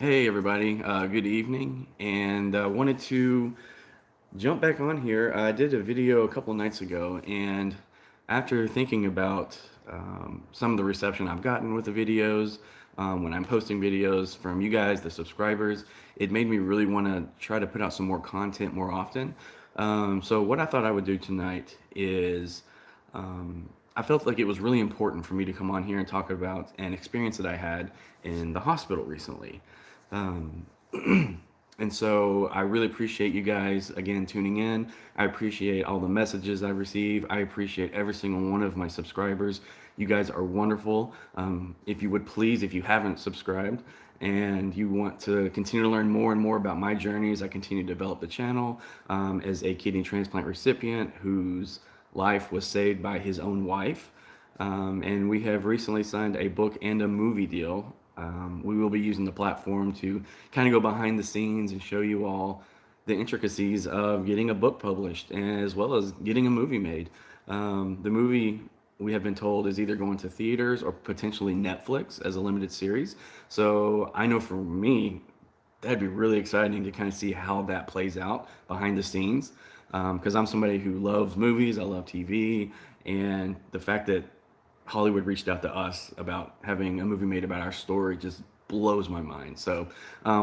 Hey everybody, good evening, and wanted to jump back on here. I did a video a couple nights ago, and after thinking about some of the reception I've gotten with the videos, when I'm posting videos from you guys, the subscribers, it made me really want to try to put out some more content more often. So what I thought I would do tonight is I felt like it was really important for me to come on here and talk about an experience that I had in the hospital recently. Um, and so I really appreciate you guys again tuning in. I appreciate all the messages I receive. I appreciate every single one of my subscribers. You guys are wonderful. If you would please, if you haven't subscribed and you want to continue to learn more and more about my journey as I continue to develop the channel, as a kidney transplant recipient whose life was saved by his own wife. And we have recently signed a book and a movie deal. We will be using the platform to kind of go behind the scenes and show you all the intricacies of getting a book published as well as getting a movie made. The movie, we have been told, is either going to theaters or potentially Netflix as a limited series. So I know for me, that'd be really exciting to kind of see how that plays out behind the scenes. Because I'm somebody who loves movies, I love TV, and the fact that Hollywood reached out to us about having a movie made about our story just blows my mind. So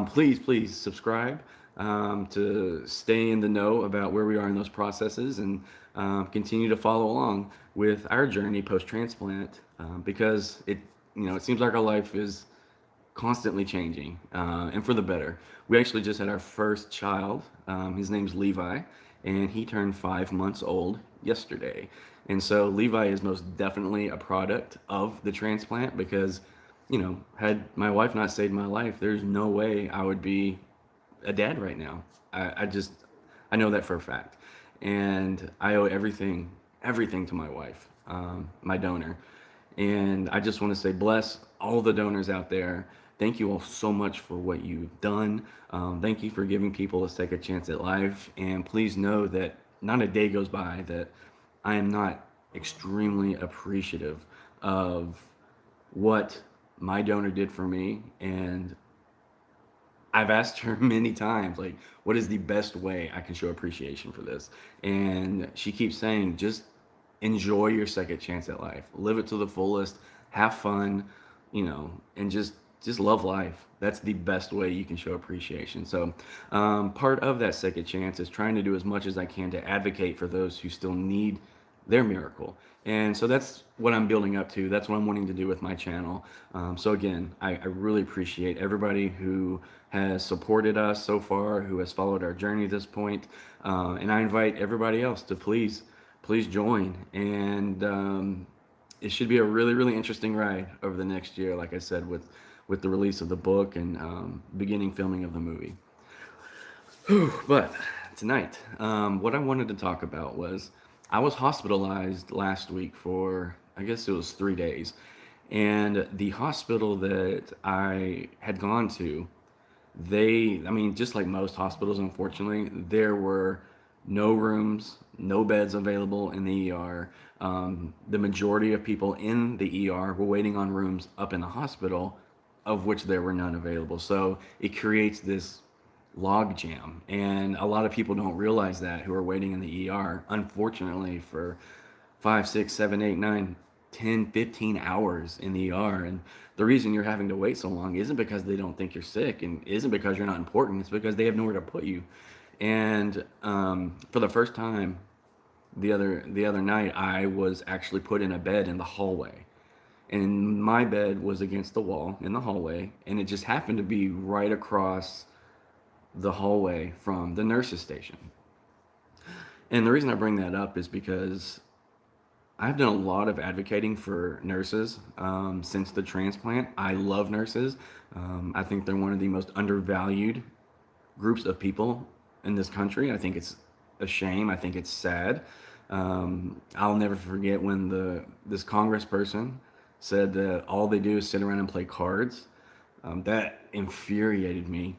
please subscribe to stay in the know about where we are in those processes and continue to follow along with our journey post transplant because it seems like our life is constantly changing and for the better. We actually just had our first child. His name's Levi, and he turned 5 months old yesterday. And so Levi is most definitely a product of the transplant because, had my wife not saved my life, there's no way I would be a dad right now. I know that for a fact. And I owe everything to my wife, my donor. And I just want to say, bless all the donors out there. Thank you all so much for what you've done. Thank you for giving people a second chance at life. And please know that not a day goes by that I am not extremely appreciative of what my donor did for me. And I've asked her many times, like, what is the best way I can show appreciation for this? And she keeps saying, just enjoy your second chance at life, live it to the fullest, have fun, and just love life. That's the best way you can show appreciation. So, part of that second chance is trying to do as much as I can to advocate for those who still need their miracle. And so that's what I'm building up to. That's what I'm wanting to do with my channel. So again, I really appreciate everybody who has supported us so far, who has followed our journey to this point. And I invite everybody else to please join. And it should be a really interesting ride over the next year, like I said, with the release of the book and beginning filming of the movie. But tonight, what I wanted to talk about was I was hospitalized last week for, I guess it was 3 days. And the hospital that I had gone to, just like most hospitals, unfortunately, there were no rooms, no beds available in the ER. The majority of people in the ER were waiting on rooms up in the hospital, of which there were none available. So it creates this log jam, and a lot of people don't realize that who are waiting in the ER, unfortunately, for 5, 6, 7, 8, 9, 10, 15 hours in the ER. And the reason you're having to wait so long isn't because they don't think you're sick and isn't because you're not important. It's because they have nowhere to put you. And for the first time the other night, I was actually put in a bed in the hallway. And my bed was against the wall in the hallway, and it just happened to be right across the hallway from the nurse's station. And the reason I bring that up is because I've done a lot of advocating for nurses since the transplant. I love nurses. I think they're one of the most undervalued groups of people in this country. I think it's a shame. I think it's sad. I'll never forget when this congressperson said that all they do is sit around and play cards. That infuriated me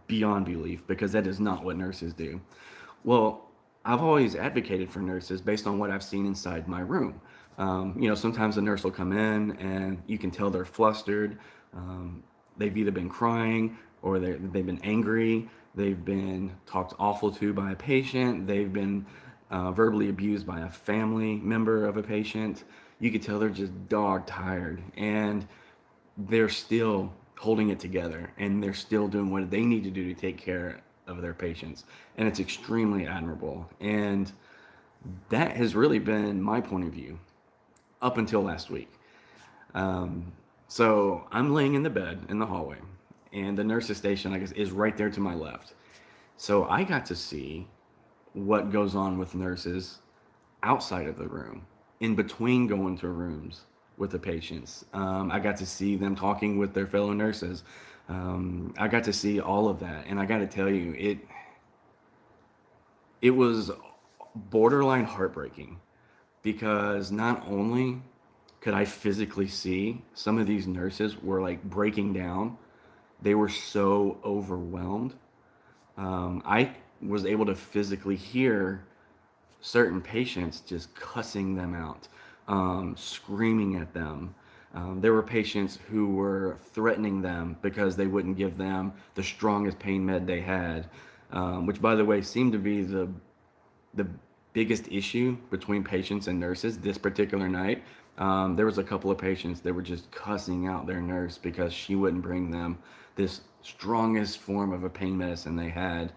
beyond belief because that is not what nurses do. Well, I've always advocated for nurses based on what I've seen inside my room. Sometimes a nurse will come in and you can tell they're flustered. They've either been crying, or they've been angry, they've been talked awful to by a patient, they've been verbally abused by a family member of a patient. You could tell they're just dog tired, and they're still holding it together, and they're still doing what they need to do to take care of their patients. And it's extremely admirable. And that has really been my point of view up until last week. Um, so I'm laying in the bed in the hallway, and the nurse's station, I guess, is right there to my left. So I got to see what goes on with nurses outside of the room, in between going to rooms with the patients. I got to see them talking with their fellow nurses. I got to see all of that, and I got to tell you, it was borderline heartbreaking, because not only could I physically see some of these nurses were like breaking down, they were so overwhelmed. I was able to physically hear certain patients just cussing them out, screaming at them. There were patients who were threatening them because they wouldn't give them the strongest pain med they had, which, by the way, seemed to be the biggest issue between patients and nurses this particular night. There was a couple of patients that were just cussing out their nurse because she wouldn't bring them this strongest form of a pain medicine they had.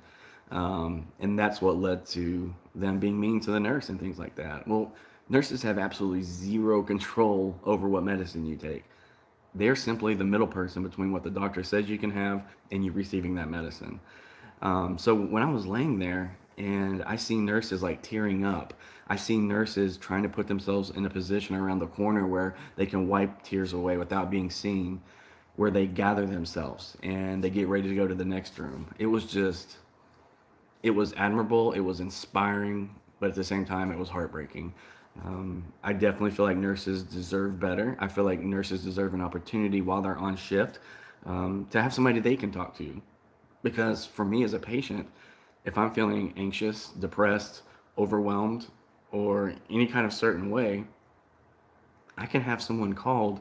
And that's what led to them being mean to the nurse and things like that. Well, nurses have absolutely zero control over what medicine you take. They're simply the middle person between what the doctor says you can have and you receiving that medicine. So when I was laying there and I see nurses like tearing up, I see nurses trying to put themselves in a position around the corner where they can wipe tears away without being seen, where they gather themselves and they get ready to go to the next room. It was admirable, it was inspiring, but at the same time, it was heartbreaking. I definitely feel like nurses deserve better. I feel like nurses deserve an opportunity while they're on shift, to have somebody they can talk to. Because for me as a patient, if I'm feeling anxious, depressed, overwhelmed, or any kind of certain way, I can have someone called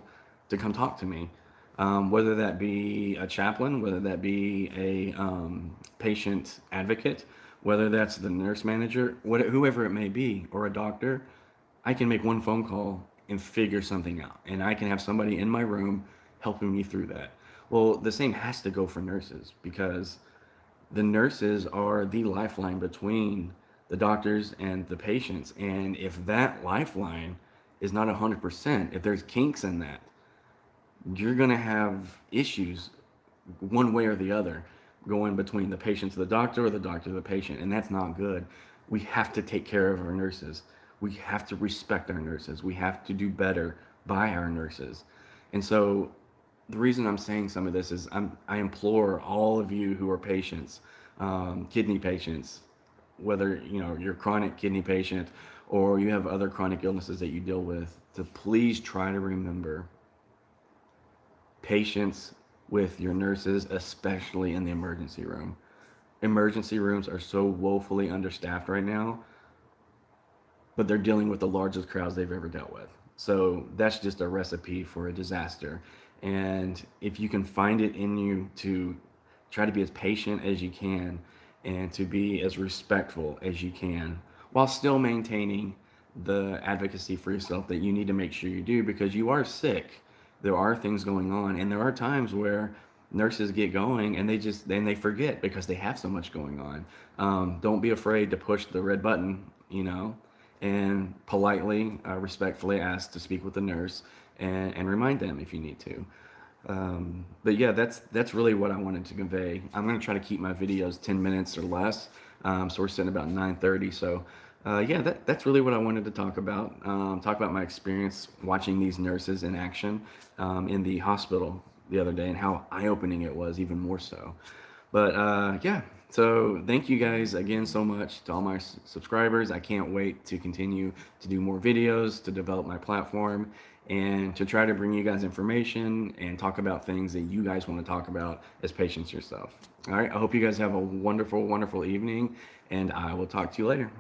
to come talk to me. Whether that be a chaplain, whether that be a patient advocate, whether that's the nurse manager, whoever it may be, or a doctor, I can make one phone call and figure something out. And I can have somebody in my room helping me through that. Well, the same has to go for nurses, because the nurses are the lifeline between the doctors and the patients. And if that lifeline is not 100%, if there's kinks in that, you're going to have issues one way or the other going between the patient to the doctor or the doctor to the patient. And that's not good. We have to take care of our nurses. We have to respect our nurses. We have to do better by our nurses. And so the reason I'm saying some of this is I implore all of you who are patients, kidney patients, whether you're a chronic kidney patient or you have other chronic illnesses that you deal with, to please try to remember patience with your nurses, especially in the emergency room. Emergency rooms are so woefully understaffed right now, but they're dealing with the largest crowds they've ever dealt with. So that's just a recipe for a disaster. And if you can find it in you to try to be as patient as you can and to be as respectful as you can, while still maintaining the advocacy for yourself that you need to make sure you do, because you are sick. There are things going on, and there are times where nurses get going and they forget because they have so much going on. Don't be afraid to push the red button, and politely, respectfully ask to speak with the nurse, and remind them if you need to. But yeah, that's really what I wanted to convey. I'm going to try to keep my videos 10 minutes or less. So we're sitting about 9:30. So yeah, that's really what I wanted to talk about. Talk about my experience watching these nurses in action in the hospital the other day, and how eye-opening it was, even more so. But yeah, so thank you guys again so much to all my subscribers. I can't wait to continue to do more videos, to develop my platform, and to try to bring you guys information and talk about things that you guys want to talk about as patients yourself. All right, I hope you guys have a wonderful, wonderful evening, and I will talk to you later.